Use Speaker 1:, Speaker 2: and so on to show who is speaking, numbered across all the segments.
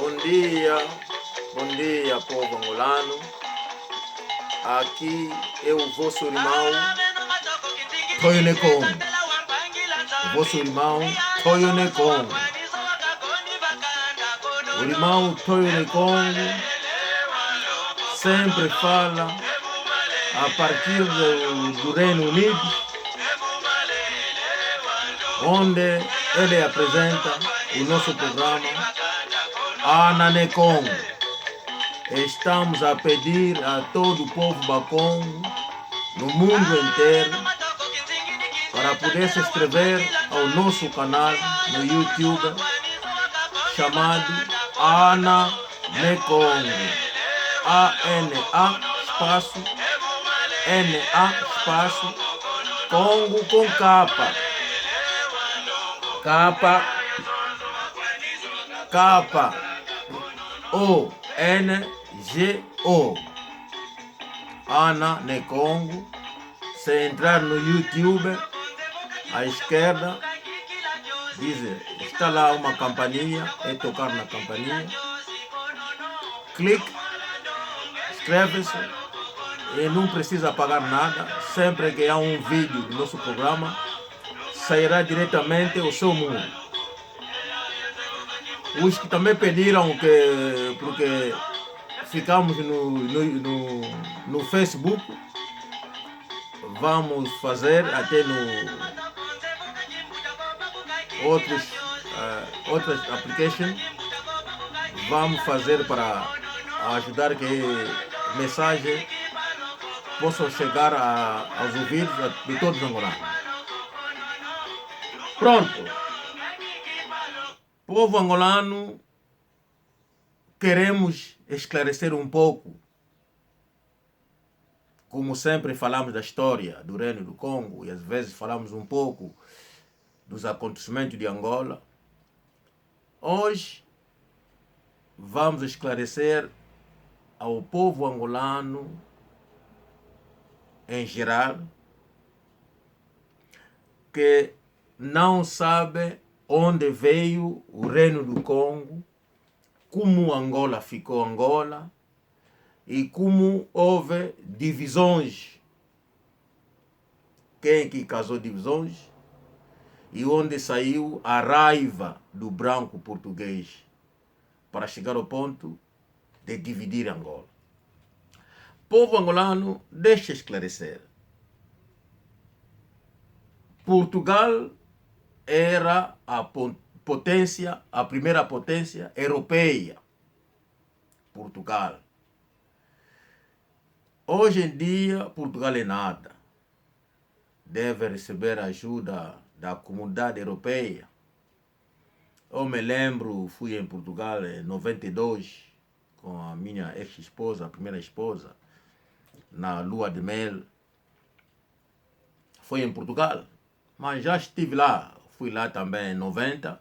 Speaker 1: Bom dia povo angolano. Aqui é o vosso irmão Toyo Nekong. O vosso irmão Toyo Nekong. O irmão Toyo Nekong sempre fala a partir do Reino Unido, onde ele apresenta o nosso programa Ana Nekong. Estamos a pedir a todo o povo bacongo no mundo inteiro para poder se inscrever ao nosso canal no YouTube chamado Ana Nekong. A-N-A espaço N-A espaço Congo com capa. Capa O-N-G-O. Ana Nekong. Se entrar no YouTube, à esquerda, diz, está lá uma campainha, é tocar na campainha. Clique, inscreve-se e não precisa pagar nada. Sempre que há um vídeo do nosso programa, sairá diretamente ao seu mundo. Os que também pediram porque ficamos no Facebook, vamos fazer até no outras applications, vamos fazer para ajudar que mensagem possa chegar aos ouvidos de todos os angolanos. Pronto. Povo angolano, queremos esclarecer um pouco. Como sempre falamos da história do Reino do Congo e às vezes falamos um pouco dos acontecimentos de Angola. Hoje vamos esclarecer ao povo angolano em geral que não sabe onde veio o Reino do Congo, como Angola ficou Angola e como houve divisões, quem que causou divisões e onde saiu a raiva do branco português para chegar ao ponto de dividir Angola. Povo angolano, deixa esclarecer. Portugal era a primeira potência europeia. Portugal. Hoje em dia, Portugal é nada. Deve receber ajuda da comunidade europeia. Eu me lembro, fui em Portugal em 92 com a minha ex-esposa, a primeira esposa, na lua de mel. Foi em Portugal, mas já estive lá. Fui lá também em 90,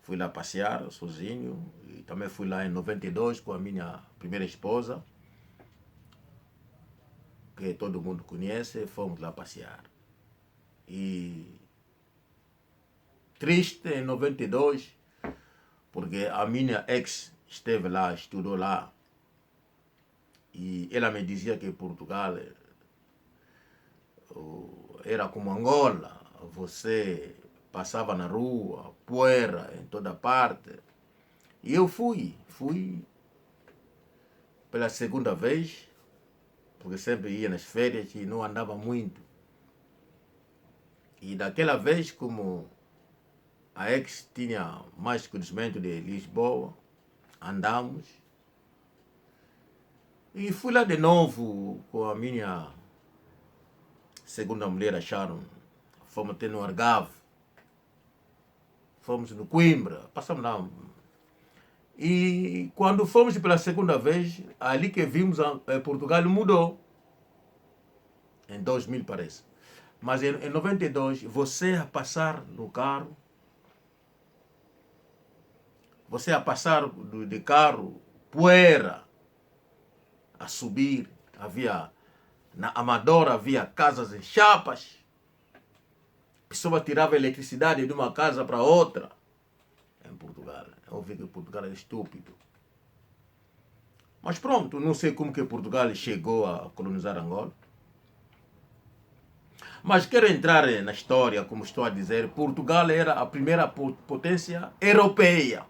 Speaker 1: fui lá passear sozinho. E também fui lá em 92 com a minha primeira esposa, que todo mundo conhece, fomos lá passear. E triste em 92, porque a minha ex esteve lá, estudou lá, e ela me dizia que Portugal era como Angola, você passava na rua, poeira em toda parte. E eu fui pela segunda vez, porque sempre ia nas férias e não andava muito. E daquela vez, como a ex tinha mais conhecimento de Lisboa, andamos. E fui lá de novo com a minha segunda mulher, a Sharon. Fomos até no Algarve. Fomos no Coimbra, passamos lá. E quando fomos pela segunda vez, ali que vimos Portugal mudou. Em 2000 parece. Mas em 92, você a passar no carro, você a passar de carro, poeira, a subir, na Amadora havia casas em chapas, pessoa tirava eletricidade de uma casa para outra, em Portugal. ouvi que Portugal é estúpido. Mas pronto, não sei como que Portugal chegou a colonizar Angola. Mas quero entrar na história, como estou a dizer, Portugal era a primeira potência europeia.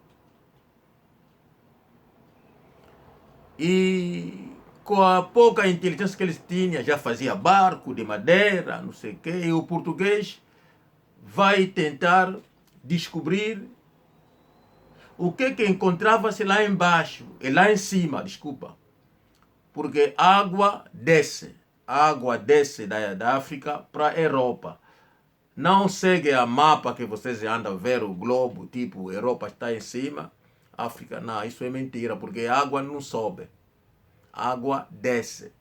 Speaker 1: E com a pouca inteligência que eles tinham, já fazia barco de madeira, não sei o quê, e o português vai tentar descobrir o que encontrava-se lá embaixo, lá em cima, desculpa. Porque água desce da África para a Europa. Não segue a mapa que vocês andam a ver, o globo, tipo, Europa está em cima, África, não, isso é mentira, porque a água não sobe. A água desce.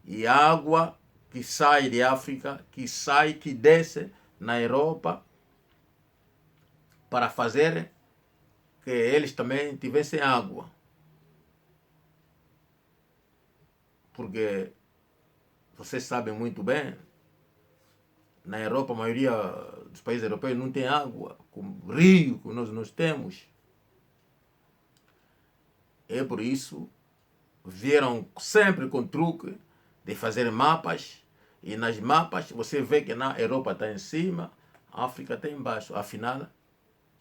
Speaker 1: E a água que sai de África, que desce na Europa, para fazer que eles também tivessem água. Porque vocês sabem muito bem, na Europa, a maioria dos países europeus não tem água, como rio que nós temos. É por isso, vieram sempre com truque de fazer mapas, e nas mapas você vê que na Europa está em cima, a África está embaixo. Afinal,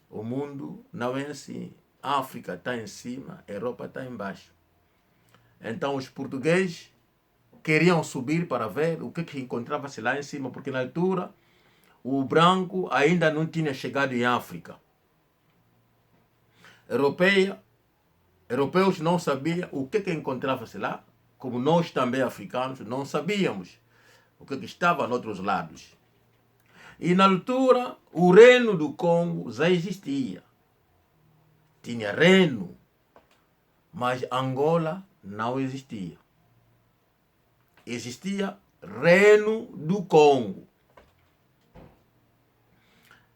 Speaker 1: o mundo não é assim. A África está em cima, a Europa está embaixo. Então os portugueses queriam subir para ver o que encontrava-se lá em cima, porque na altura o branco ainda não tinha chegado em África. Europeus não sabiam o que encontrava-se lá, como nós também africanos não sabíamos o que estava nos outros lados. E na altura o Reino do Congo já existia. Tinha reino, mas Angola não existia. Existia Reino do Congo.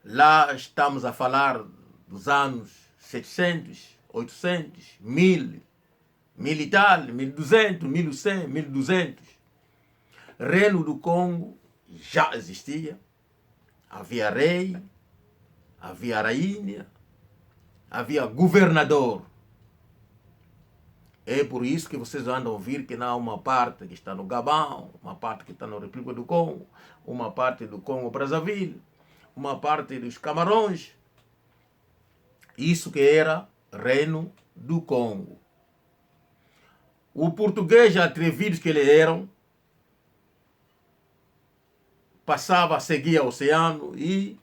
Speaker 1: Lá estamos a falar dos anos 700, 800, 1000, 1000 e tal, 1200, 1100, 1200. Reino do Congo já existia. Havia rei, havia rainha, havia governador. É por isso que vocês andam a ouvir que não há uma parte que está no Gabão, uma parte que está na República do Congo, uma parte do Congo-Brazzaville, uma parte dos Camarões. Isso que era Reino do Congo. O português, atrevidos que eles eram, passava a seguir o oceano e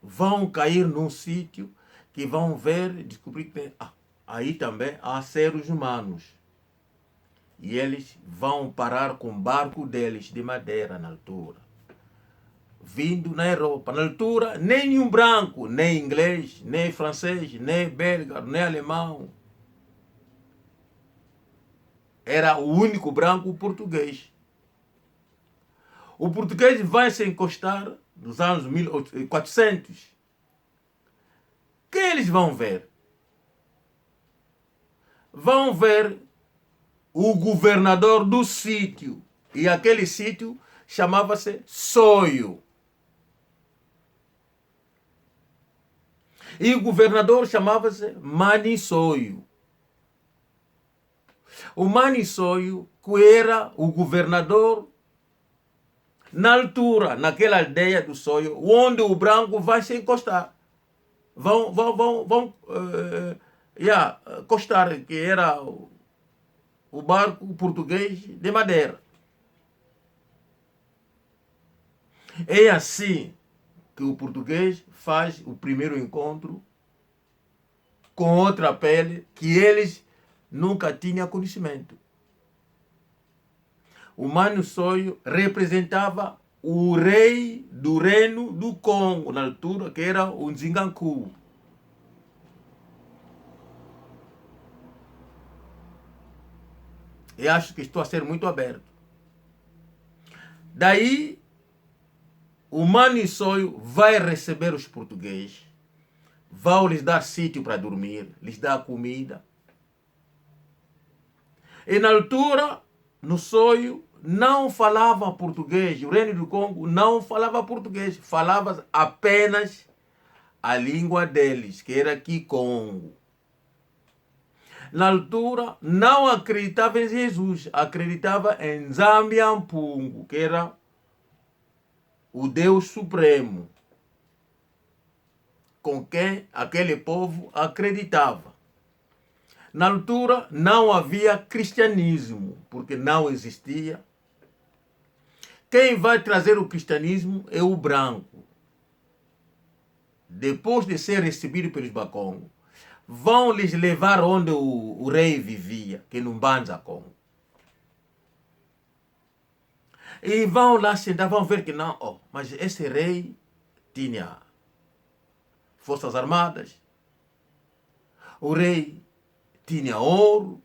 Speaker 1: vão cair num sítio que vão ver e descobrir que aí também há seres humanos. E eles vão parar com o barco deles de madeira na altura. Vindo na Europa. Na altura, nenhum branco, nem inglês, nem francês, nem belga, nem alemão. Era o único branco português. O português vai se encostar nos anos 1400. O que eles vão ver? Vão ver o governador do sítio. E aquele sítio chamava-se Soio. E o governador chamava-se Maniçoio. O Maniçoio, que era o governador na altura, naquela aldeia do Soio, onde o branco vai se encostar. Vão encostar, que era o barco português de madeira. É assim que o português faz o primeiro encontro com outra pele que eles nunca tinham conhecimento. O Maniçoio representava o rei do Reino do Congo, na altura, que era o Nzinganku. Eu acho que estou a ser muito aberto. Daí, o Maniçoio vai receber os portugueses, vai lhes dar sítio para dormir, lhes dar comida. E na altura, no Soio, não falava português. O Reino do Congo não falava português, falava apenas a língua deles, que era Kikongo. Na altura, não acreditava em Jesus, acreditava em Zambiampungu, que era o Deus Supremo, com quem aquele povo acreditava. Na altura, não havia cristianismo, porque não existia. Quem vai trazer o cristianismo é o branco. Depois de ser recebido pelos Bakongo, vão lhes levar onde o rei vivia, que no Mbanza Congo. E vão lá sentar, vão ver que não, mas esse rei tinha forças armadas, o rei tinha ouro,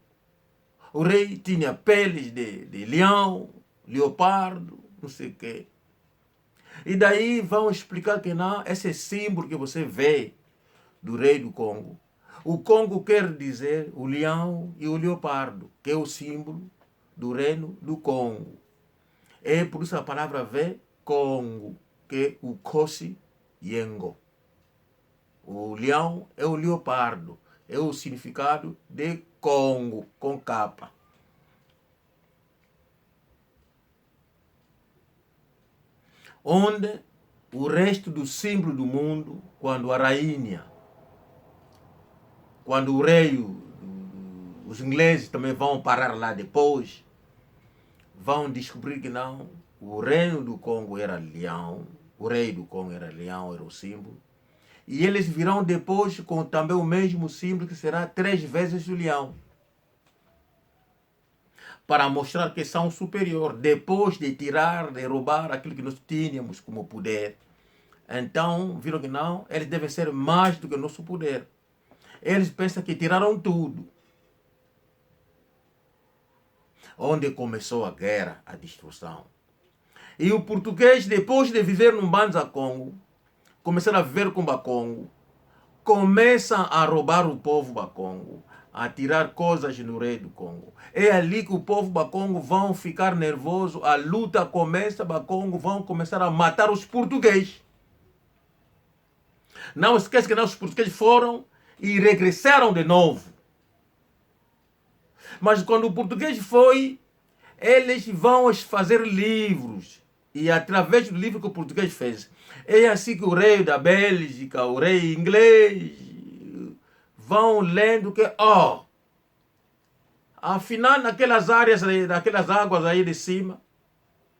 Speaker 1: o rei tinha peles de leão, leopardo, não sei o quê. E daí vão explicar que não, esse símbolo que você vê do rei do Congo, o Congo quer dizer o leão e o leopardo, que é o símbolo do reino do Congo. É por isso a palavra vê Congo, que é o Kosi Yengo. O leão é o leopardo, é o significado de Congo, com capa. Onde o resto do símbolo do mundo, quando a rainha, quando o rei, os ingleses também vão parar lá depois, vão descobrir que não, o reino do Congo era leão, o rei do Congo era leão, era o símbolo. E eles virão depois com também o mesmo símbolo, que será 3 vezes o leão. Para mostrar que são superior, depois de tirar, de roubar aquilo que nós tínhamos como poder. Então, viram que não, eles devem ser mais do que o nosso poder. Eles pensam que tiraram tudo. Onde começou a guerra, a destruição. E o português, depois de viver no Mbanza Congo, começaram a viver com o Bakongo, começam a roubar o povo Bakongo, a tirar coisas no rei do Congo. É ali que o povo Bakongo vão ficar nervoso, a luta começa, Bakongo vão começar a matar os portugueses. Não esqueça que os portugueses foram e regressaram de novo. Mas quando o português foi, eles vão fazer livros. E através do livro que o português fez, é assim que o rei da Bélgica, o rei inglês, vão lendo que, afinal, naquelas áreas, naquelas águas aí de cima,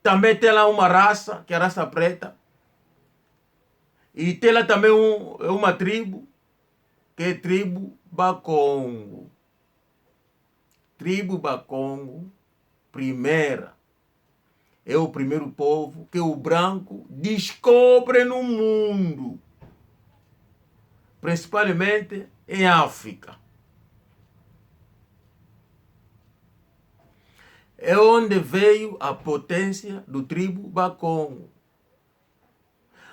Speaker 1: também tem lá uma raça, que é a raça preta. E tem lá também uma tribo, que é a tribo Bakongo. Tribo Bakongo, primeira. É o primeiro povo que o branco descobre no mundo. Principalmente em África. É onde veio a potência do tribo Bakongo.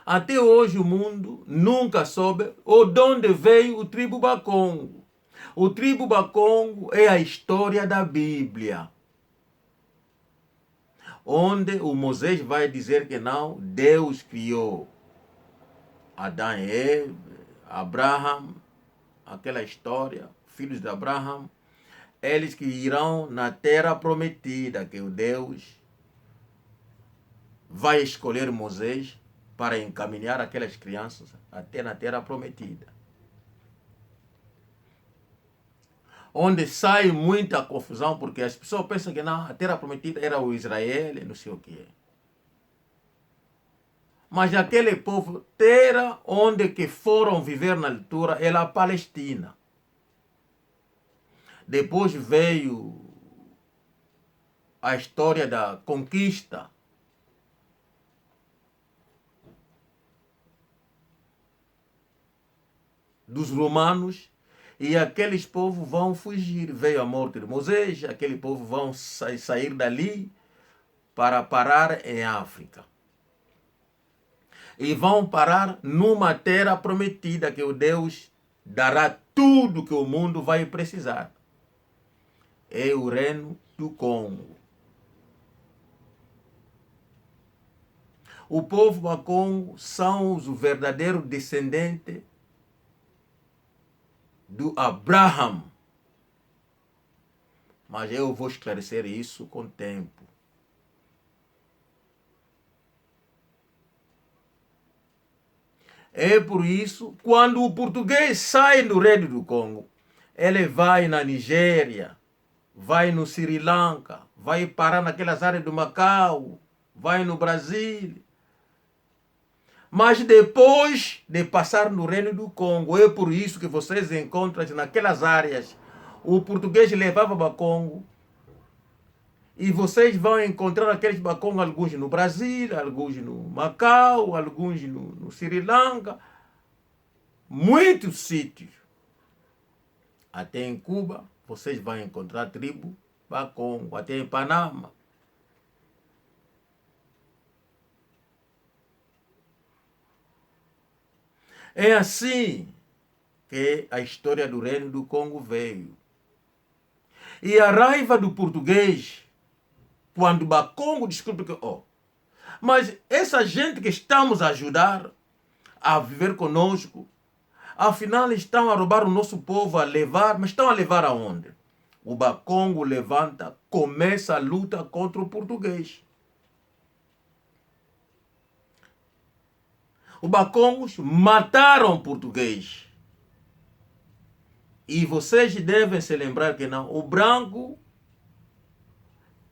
Speaker 1: Até hoje o mundo nunca soube de onde veio o tribo Bakongo. O tribo Bakongo é a história da Bíblia. Onde o Moisés vai dizer que não, Deus criou Adão e Eva, Abraão, aquela história, filhos de Abraão, eles que irão na terra prometida, que o Deus vai escolher Moisés para encaminhar aquelas crianças até na terra prometida. Onde sai muita confusão, porque as pessoas pensam que não, a terra prometida era o Israel, não sei o que. Mas aquele povo, terra onde que foram viver na altura, era a Palestina. Depois veio a história da conquista. Dos romanos, e aqueles povos vão fugir. Veio a morte de Moisés, aquele povo vão sair dali para parar em África. E vão parar numa terra prometida, que o Deus dará tudo que o mundo vai precisar. É o reino do Congo. O povo Bakongo são os verdadeiros descendentes do Abraham. Mas eu vou esclarecer isso com o tempo. É por isso, quando o português sai do Reino do Congo, ele vai na Nigéria, vai no Sri Lanka, vai parar naquelas áreas do Macau, vai no Brasil. Mas depois de passar no Reino do Congo, é por isso que vocês encontram naquelas áreas, o português levava para Congo, e vocês vão encontrar aqueles bacongos, alguns no Brasil, alguns no Macau, alguns no Sri Lanka, muitos sítios. Até em Cuba, vocês vão encontrar tribo bacongo, até em Panama. É assim que a história do Reino do Congo veio. E a raiva do português, quando o bacongo descobre que, mas essa gente que estamos a ajudar a viver conosco, afinal estão a roubar o nosso povo, a levar, mas estão a levar aonde? O bacongo levanta, começa a luta contra o português. Os bacongos mataram o português. E vocês devem se lembrar que não, o branco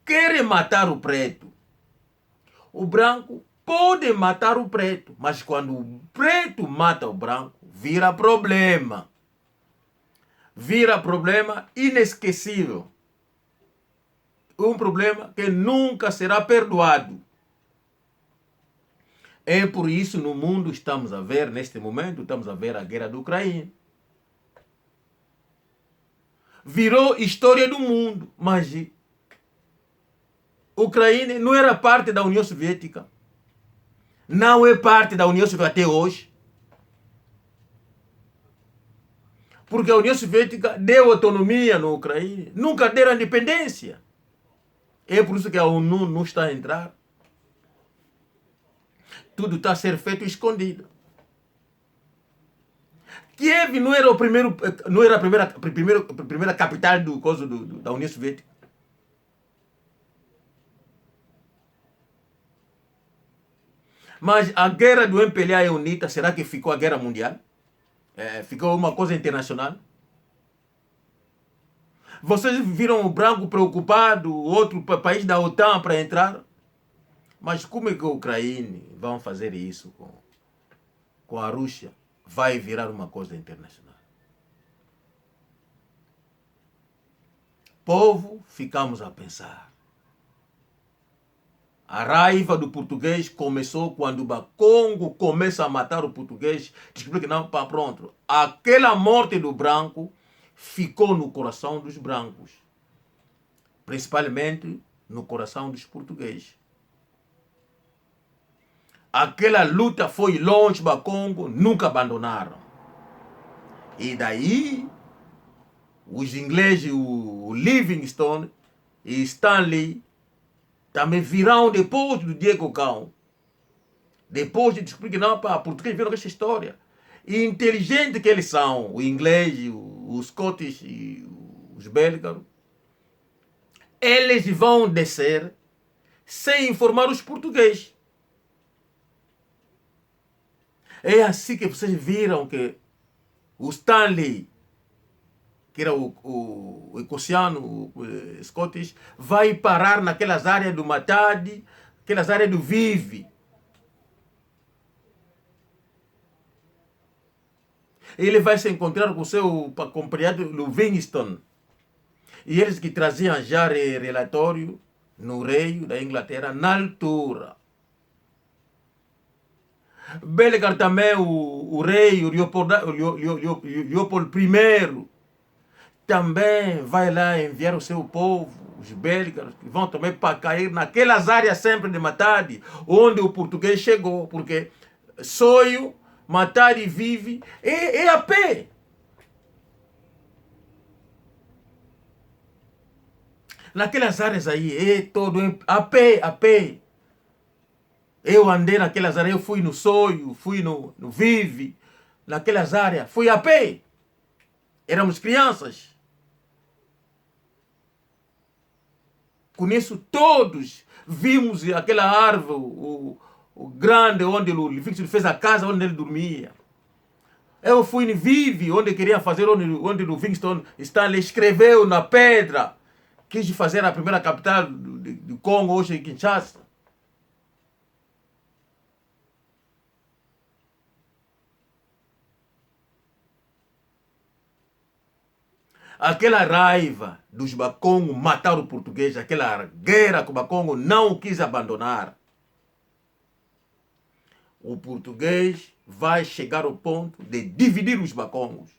Speaker 1: quer matar o preto. O branco pode matar o preto, mas quando o preto mata o branco, vira problema. Vira problema inesquecível. Um problema que nunca será perdoado. É por isso no mundo estamos a ver, neste momento, estamos a ver a guerra da Ucrânia. Virou história do mundo, mas Ucrânia não era parte da União Soviética. Não é parte da União Soviética até hoje. Porque a União Soviética deu autonomia na Ucrânia, nunca deram independência. É por isso que a ONU não está a entrar. Tudo está a ser feito escondido. Kiev não era a primeira capital da União Soviética. Mas a guerra do MPLA e UNITA, será que ficou a guerra mundial? Ficou uma coisa internacional? Vocês viram o branco preocupado, outro país da OTAN para entrar? Mas como é que a Ucrânia vão fazer isso com a Rússia? Vai virar uma coisa internacional. Povo, ficamos a pensar. A raiva do português começou quando o bacongo começa a matar o português. Descobriu que não, pronto. Aquela morte do branco ficou no coração dos brancos. Principalmente no coração dos portugueses. Aquela luta foi longe, bacongo, nunca abandonaram. E daí, os ingleses, o Livingstone e Stanley, também virão depois do Diego Cão. Depois de descobrir que não, português viram essa história. E inteligente que eles são, o inglês, os Scottish e os belgas, eles vão descer sem informar os portugueses. É assim que vocês viram que o Stanley, que era o ecosiano, o Scottish, vai parar naquelas áreas do Matadi, aquelas áreas do Vive. Ele vai se encontrar com o seu companheiro Livingstone. E eles que traziam já relatório no rei da Inglaterra na altura. Belgar também, o rei, o Leopoldo I, também vai lá enviar o seu povo, os belgas, que vão também para cair naquelas áreas sempre de Matadi, onde o português chegou, porque Soio, Matadi vive, é a pé. Naquelas áreas aí, é todo a pé. Eu andei naquelas áreas, eu fui no Soio, fui no Vive, naquelas áreas, fui a pé. Éramos crianças. Conheço todos. Vimos aquela árvore, o grande, onde o Livingstone fez a casa, onde ele dormia. Eu fui em Vive, onde queria fazer, onde o Livingstone Stanley escreveu na pedra. Quis fazer a primeira capital do Congo, hoje em Kinshasa. Aquela raiva dos Bakongo matar o português, aquela guerra que o Bakongo não quis abandonar. O português vai chegar ao ponto de dividir os Bakongos.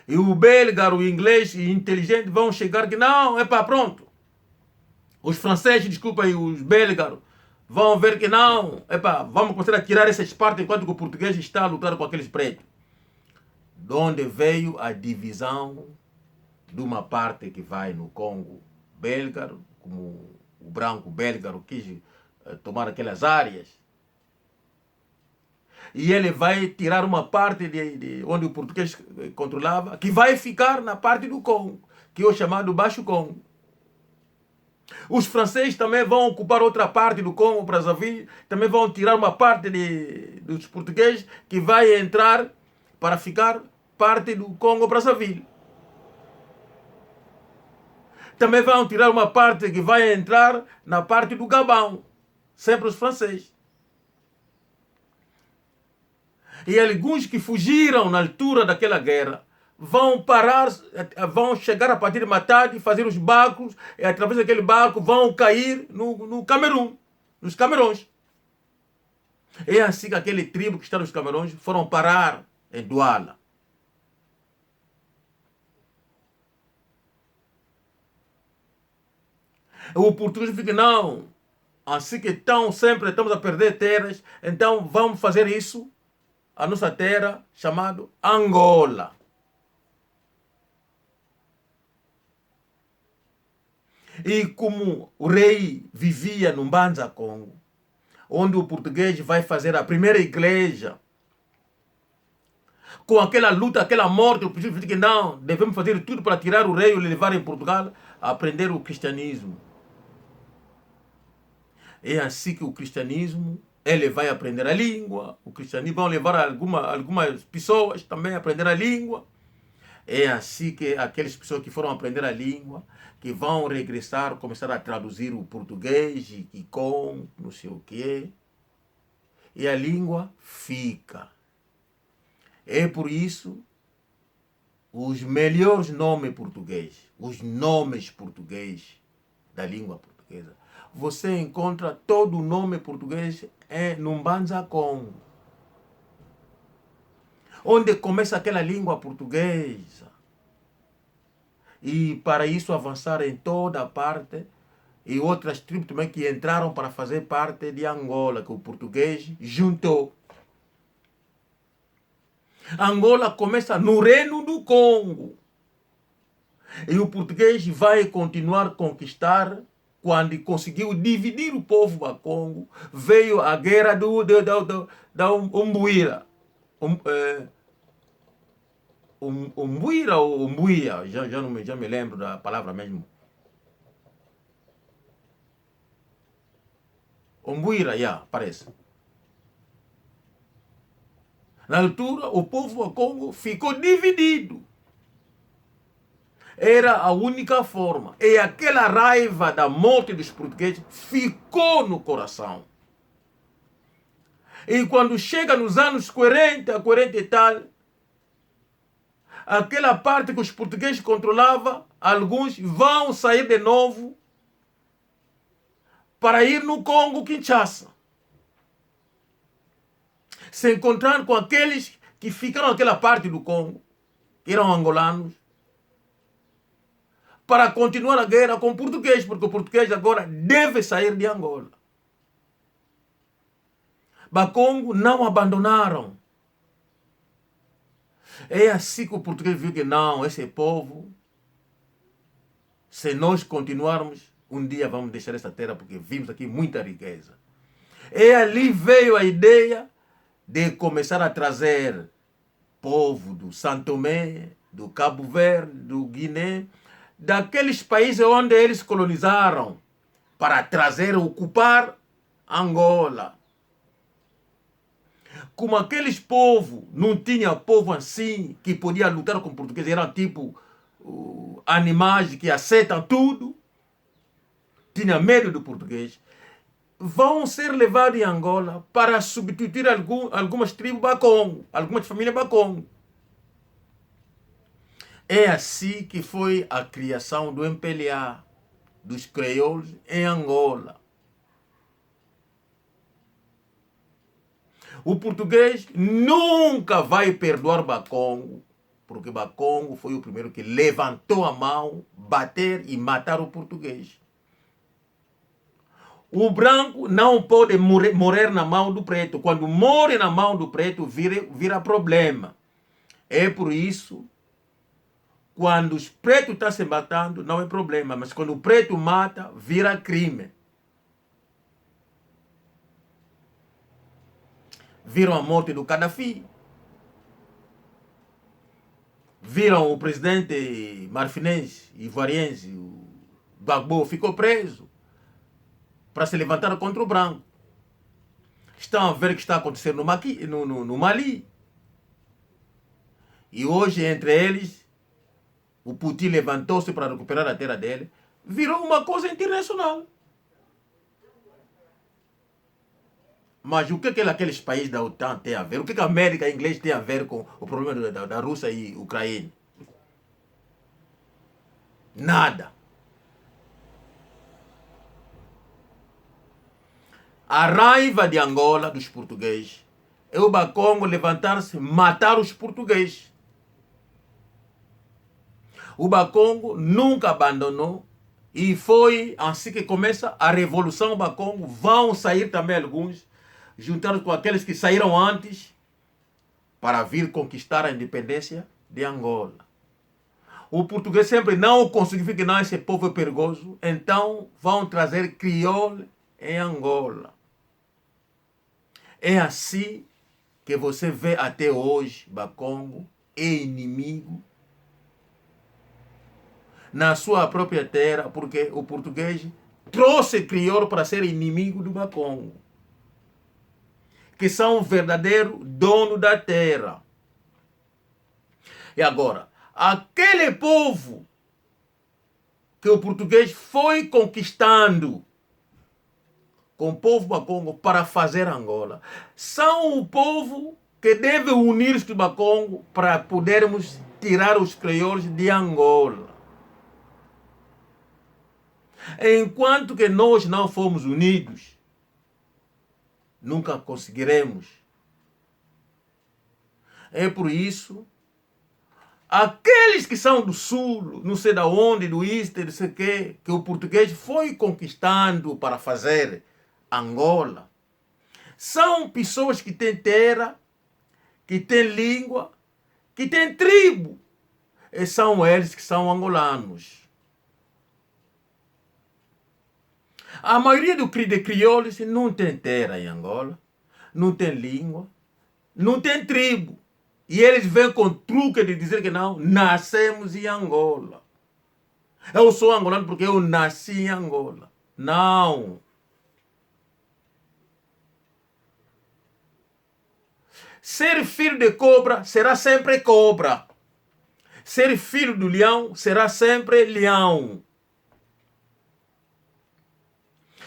Speaker 1: E o belga, o inglês e o inteligente vão chegar que não, é para pronto. Os franceses, desculpa, e os belgas vão ver que não, é para vamos começar a tirar essas partes enquanto o português está a lutar com aqueles pretos. De onde veio a divisão de uma parte que vai no Congo belga, como o branco belga quis tomar aquelas áreas. E ele vai tirar uma parte de onde o português controlava, que vai ficar na parte do Congo, que é o chamado Baixo Congo. Os franceses também vão ocupar outra parte do Congo, Brazzaville, também vão tirar uma parte dos portugueses, que vai entrar para ficar parte do Congo, Brazzaville. Também vão tirar uma parte que vai entrar na parte do Gabão, sempre os franceses. E alguns que fugiram na altura daquela guerra vão parar, vão chegar a partir de Matadi, fazer os barcos, e através daquele barco vão cair no Camerun, nos Camerões. É assim que aquele tribo que está nos Camerões foram parar em Douala. O português fica, não, assim que sempre estamos a perder terras, então vamos fazer isso, a nossa terra, chamado Angola. E como o rei vivia no Mbanza Congo, onde o português vai fazer a primeira igreja, com aquela luta, aquela morte, o português diz que não, devemos fazer tudo para tirar o rei e o levar em Portugal a aprender o cristianismo. É assim que o cristianismo, ele vai aprender a língua, o cristianismo vai levar algumas pessoas também a aprender a língua. É assim que aquelas pessoas que foram aprender a língua, que vão regressar, começar a traduzir o português, e com não sei o quê, e a língua fica. É por isso os melhores nomes portugueses, os nomes portugueses da língua portuguesa, você encontra todo o nome português no Mbanza Congo, onde começa aquela língua portuguesa. E para isso avançar em toda a parte, e outras tribos também que entraram para fazer parte de Angola, que o português juntou. Angola começa no Reino do Congo. E o português vai continuar a conquistar. Quando conseguiu dividir o povo do Congo, veio a guerra da Umbuira. Umbuira ou Umbuia, já me lembro da palavra mesmo. Umbuira, parece. Na altura, o povo do Congo ficou dividido. Era a única forma. E aquela raiva da morte dos portugueses ficou no coração. E quando chega nos anos 40 e tal, aquela parte que os portugueses controlavam, alguns vão sair de novo para ir no Congo, Kinshasa. Se encontrar com aqueles que ficaram naquela parte do Congo, que eram angolanos, para continuar a guerra com o português, porque o português agora deve sair de Angola. Bakongo não abandonaram. É assim que o português viu que não, esse povo, se nós continuarmos, um dia vamos deixar essa terra, porque vimos aqui muita riqueza. E ali veio a ideia de começar a trazer povo do São Tomé, do Cabo Verde, do Guiné, daqueles países onde eles colonizaram para trazer, ocupar Angola. Como aqueles povos não tinham povo assim que podia lutar com o português, eram tipo animais que aceitam tudo, tinha medo do português, vão ser levados em Angola para substituir algumas tribos Bakongo, algumas famílias Bakongo. É assim que foi a criação do MPLA, dos crioulos em Angola. O português nunca vai perdoar Bakongo, porque Bakongo foi o primeiro que levantou a mão, bater e matar o português. O branco não pode morrer na mão do preto. Quando morre na mão do preto, vira problema. É por isso, quando os pretos estão se matando, não é problema. Mas quando o preto mata, vira crime. Viram a morte do Gaddafi. Viram o presidente marfinense, ivoariense, o Gbagbo, ficou preso para se levantar contra o branco. Estão a ver o que está acontecendo no Mali. E hoje, entre eles, o Putin levantou-se para recuperar a terra dele. Virou uma coisa internacional. Mas o que aqueles países da OTAN têm a ver? O que a América e a inglês têm a ver com o problema da Rússia e Ucrânia? Nada. A raiva de Angola, dos portugueses, é o Bakongo levantar-se e matar os portugueses. O Bakongo nunca abandonou e foi assim que começa a Revolução Bakongo. Vão sair também alguns, juntados com aqueles que saíram antes para vir conquistar a independência de Angola. O português sempre não conseguiu ver que não, esse povo é perigoso, então vão trazer crioulo em Angola. É assim que você vê até hoje Bakongo é inimigo na sua própria terra, porque o português trouxe crioulo para ser inimigo do Bakongo, que são o verdadeiro dono da terra. E agora, aquele povo que o português foi conquistando com o povo Bakongo para fazer Angola, são o povo que deve unir-se com o Bakongo para podermos tirar os crioulos de Angola. Enquanto que nós não formos unidos, nunca conseguiremos. É por isso, aqueles que são do sul, não sei da onde, do Easter, não sei o quê, que o português foi conquistando para fazer Angola, são pessoas que têm terra, que têm língua, que têm tribo. E são eles que são angolanos. A maioria de crioulos não tem terra em Angola, não tem língua, não tem tribo. E eles vêm com truque de dizer que não, nascemos em Angola. Eu sou angolano porque eu nasci em Angola. Não. Ser filho de cobra será sempre cobra. Ser filho do leão será sempre leão.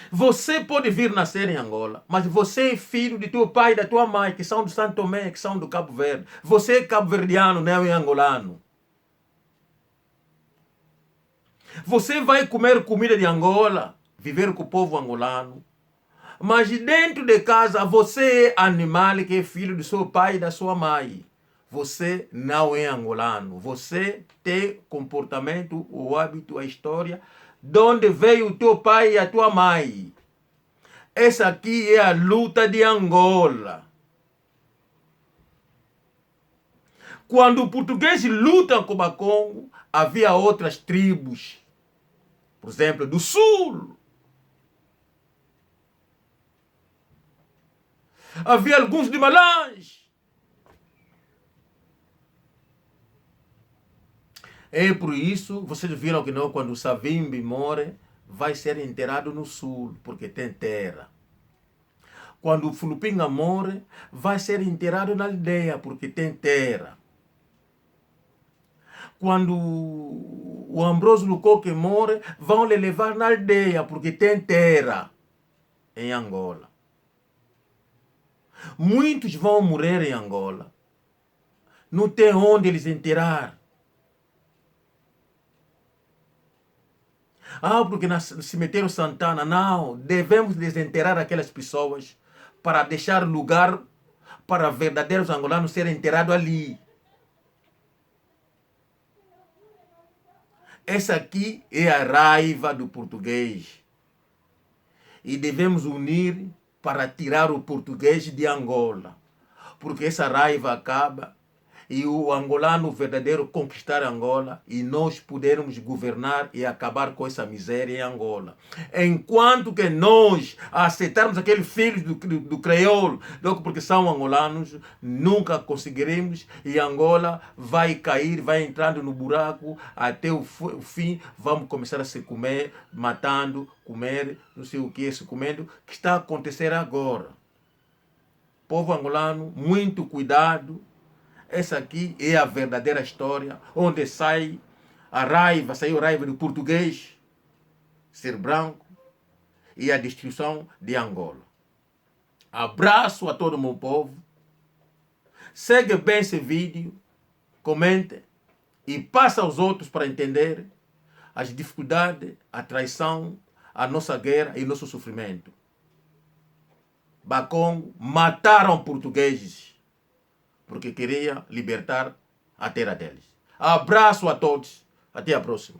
Speaker 1: Você pode vir nascer em Angola, mas você é filho de teu pai e da tua mãe, que são do São Tomé, que são do Cabo Verde. Você é cabo-verdiano, não é angolano. Você vai comer comida de Angola, viver com o povo angolano, mas dentro de casa você é animal que é filho do seu pai e da sua mãe. Você não é angolano. Você tem comportamento, o hábito, a história de onde veio o teu pai e a tua mãe. Essa aqui é a luta de Angola. Quando os portugueses lutam com o Bakongo, havia outras tribos. Por exemplo, do sul. Havia alguns de Malães. É por isso, vocês viram que não, quando o Savimbi morre, vai ser enterrado no sul, porque tem terra. Quando o Fulupinga morre, vai ser enterrado na aldeia, porque tem terra. Quando o Ambroso Lukoke morre, vão lhe levar na aldeia, porque tem terra em Angola. Muitos vão morrer em Angola. Não tem onde eles enterrar. Porque no cemitério Santana, não. Devemos desenterrar aquelas pessoas para deixar lugar para verdadeiros angolanos serem enterrados ali. Essa aqui é a raiva do português. E devemos unir para tirar o português de Angola. Porque essa raiva acaba e o angolano verdadeiro conquistar Angola e nós podermos governar e acabar com essa miséria em Angola. Enquanto que nós aceitarmos aqueles filhos do crioulo, porque são angolanos, nunca conseguiremos e Angola vai cair, vai entrando no buraco até o fim, vamos começar a se comer, matando, comer, não sei o que, se comendo, que está a acontecer agora. Povo angolano, muito cuidado. Essa aqui é a verdadeira história, onde saiu a raiva do português ser branco e a destruição de Angola. Abraço a todo o meu povo. Segue bem esse vídeo, comente e passa aos outros para entender as dificuldades, a traição, a nossa guerra e nosso sofrimento. Bakongo mataram portugueses porque queria libertar a terra deles. Abraço a todos. Até a próxima.